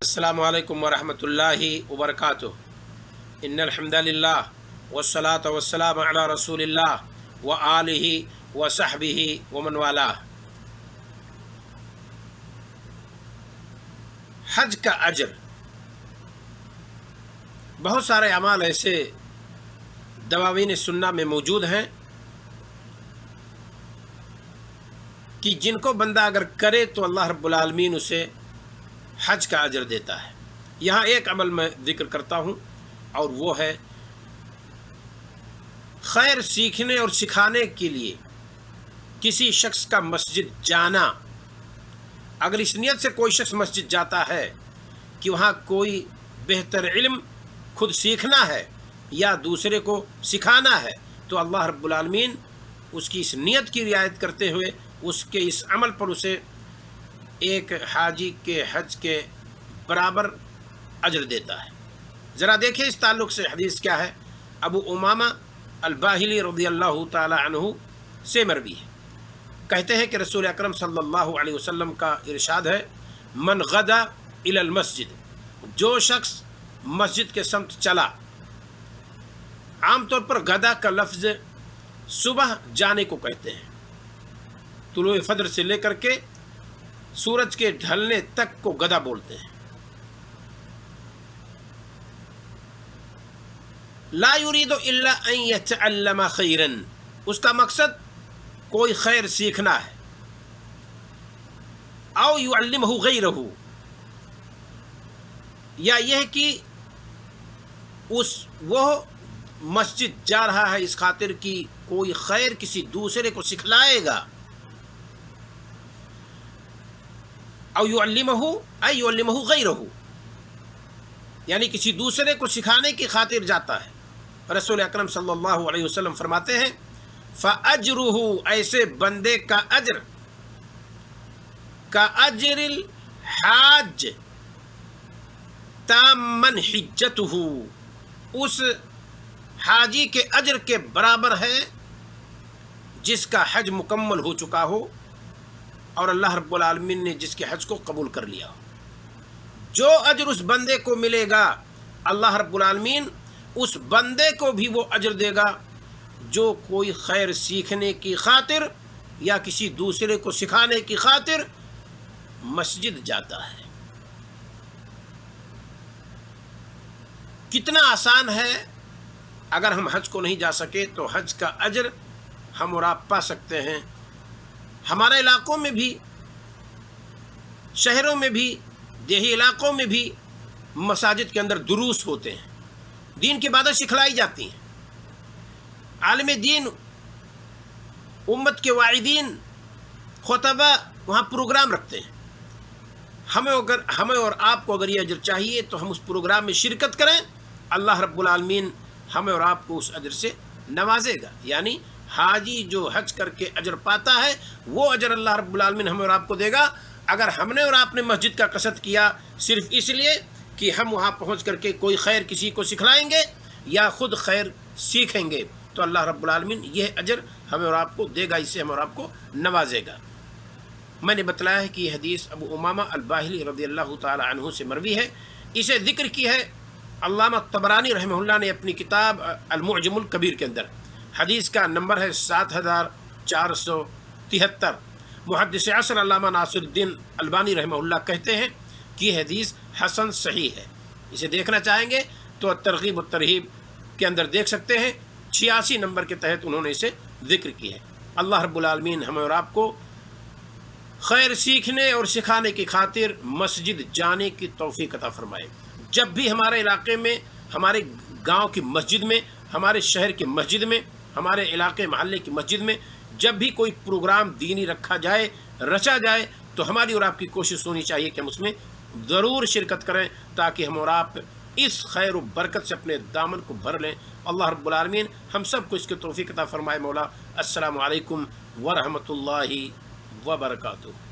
السلام علیکم ورحمۃ اللہ وبرکاتہ۔ ان الحمدللہ والصلاۃ والسلام علی رسول اللہ وآلہ وصحبہ ومن والاہ۔ حج کا اجر، بہت سارے اعمال ایسے دواوین سنہ میں موجود ہیں کہ جن کو بندہ اگر کرے تو اللہ رب العالمین اسے حج کا اجر دیتا ہے۔ یہاں ایک عمل میں ذکر کرتا ہوں اور وہ ہے خیر سیکھنے اور سکھانے کے لیے کسی شخص کا مسجد جانا۔ اگر اس نیت سے کوئی شخص مسجد جاتا ہے کہ وہاں کوئی بہتر علم خود سیکھنا ہے یا دوسرے کو سکھانا ہے، تو اللہ رب العالمین اس کی اس نیت کی رعایت کرتے ہوئے اس کے اس عمل پر اسے ایک حاجی کے حج کے برابر اجر دیتا ہے۔ ذرا دیکھیں اس تعلق سے حدیث کیا ہے۔ ابو امامہ الباہلی رضی اللہ تعالی عنہ سے مروی ہے، کہتے ہیں کہ رسول اکرم صلی اللہ علیہ وسلم کا ارشاد ہے، من غدا الی المسجد، جو شخص مسجد کے سمت چلا۔ عام طور پر غدا کا لفظ صبح جانے کو کہتے ہیں، طلوع فجر سے لے کر کے سورج کے ڈھلنے تک کو غدا بولتے ہیں۔ لا یرید الا ان یتعلم خیرا، اس کا مقصد کوئی خیر سیکھنا ہے۔ او یعلمہ غیرہ، یا یہ کہ وہ مسجد جا رہا ہے اس خاطر کہ کوئی خیر کسی دوسرے کو سکھلائے گا۔ او یعلمہ ای یعلمہ غیرہ، یعنی کسی دوسرے کو سکھانے کی خاطر جاتا ہے۔ رسول اکرم صلی اللہ علیہ وسلم فرماتے ہیں، فاجرہ، ایسے بندے کا اجر کا اجر الحاج تامن حجتہ، اس حاجی کے اجر کے برابر ہے جس کا حج مکمل ہو چکا ہو اور اللہ رب العالمین نے جس کے حج کو قبول کر لیا ہو۔ جو اجر اس بندے کو ملے گا، اللہ رب العالمین اس بندے کو بھی وہ اجر دے گا جو کوئی خیر سیکھنے کی خاطر یا کسی دوسرے کو سکھانے کی خاطر مسجد جاتا ہے۔ کتنا آسان ہے، اگر ہم حج کو نہیں جا سکے تو حج کا اجر ہم اور آپ پا سکتے ہیں۔ ہمارے علاقوں میں بھی، شہروں میں بھی، دیہی علاقوں میں بھی مساجد کے اندر دروس ہوتے ہیں، دین کی باتیں سکھلائی جاتی ہیں۔ عالم دین، امت کے واعظین، خطبہ وہاں پروگرام رکھتے ہیں۔ ہمیں اور آپ کو اگر یہ اجر چاہیے تو ہم اس پروگرام میں شرکت کریں، اللہ رب العالمین ہمیں اور آپ کو اس اجر سے نوازے گا۔ یعنی حاجی جو حج کر کے اجر پاتا ہے وہ اجر اللہ رب العالمین ہمیں اور آپ کو دے گا۔ اگر ہم نے اور آپ نے مسجد کا قصد کیا صرف اس لیے کہ ہم وہاں پہنچ کر کے کوئی خیر کسی کو سکھلائیں گے یا خود خیر سیکھیں گے، تو اللہ رب العالمین یہ اجر ہمیں اور آپ کو دے گا، اس سے ہمیں اور آپ کو نوازے گا۔ میں نے بتلایا ہے کہ یہ حدیث ابو امامہ الباہلی رضی اللہ تعالی عنہ سے مروی ہے۔ اسے ذکر کی ہے علامہ طبرانی رحمہ اللہ نے اپنی کتاب المعجم الکبیر کے اندر۔ حدیث کا نمبر ہے 7473۔ محدث عصر علامہ ناصر الدین البانی رحمہ اللہ کہتے ہیں کہ یہ حدیث حسن صحیح ہے۔ اسے دیکھنا چاہیں گے تو ترغیب و ترہیب کے اندر دیکھ سکتے ہیں، 86 نمبر کے تحت انہوں نے اسے ذکر کی ہے۔ اللہ رب العالمین ہمیں اور آپ کو خیر سیکھنے اور سکھانے کی خاطر مسجد جانے کی توفیق عطا فرمائے۔ جب بھی ہمارے علاقے میں، ہمارے گاؤں کی مسجد میں، ہمارے شہر کی مسجد میں، ہمارے علاقے محلے کی مسجد میں جب بھی کوئی پروگرام دینی رکھا جائے، رچا جائے، تو ہماری اور آپ کی کوشش ہونی چاہیے کہ ہم اس میں ضرور شرکت کریں تاکہ ہم اور آپ اس خیر و برکت سے اپنے دامن کو بھر لیں۔ اللہ رب العالمین ہم سب کو اس کے توفیق عطا فرمائے۔ مولا، السلام علیکم ورحمۃ اللہ وبرکاتہ۔